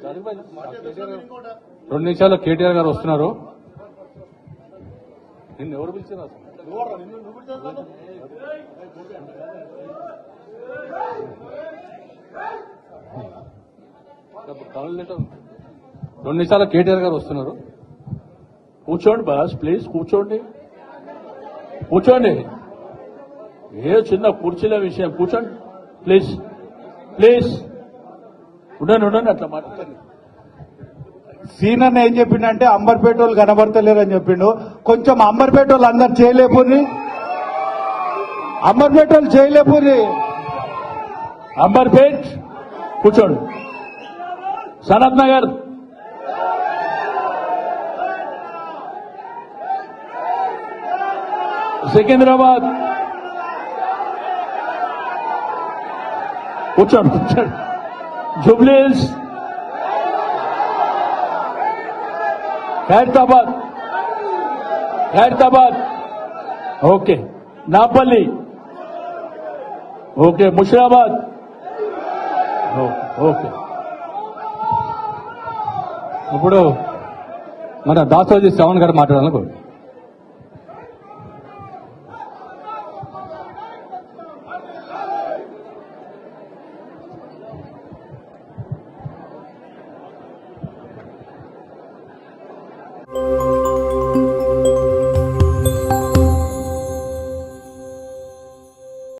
2 నిమిషాల్లో కేటీఆర్ గారు వస్తున్నారు. నిన్ను ఎవరు పిలిచారు? 2 నిమిషాల్లో కేటీఆర్ గారు వస్తున్నారు. కూర్చోండి బాస్, ప్లీజ్ కూర్చోండి. ఏ చిన్న కుర్చీల విషయం, కూర్చోండి ప్లీజ్. ఉండండి అట్లా మాట్లాడండి. సీనన్న ఏం చెప్పిండంటే అంబర్పేట వాళ్ళు కనబడతలేరు అని చెప్పిండు. కొంచెం అంబర్పేట వాళ్ళు అందరు చేయలేపుని, అంబర్పేట్ కూర్చోండి. సనత్ నగర్, సికింద్రాబాద్ కూర్చోండి. Jubilee Hills, Khairatabad, okay. Nampally, okay. Musheerabad, okay. ఇప్పుడు మన దాసోజీ శ్రవణ్ గారు మాట్లాడాలనుకో.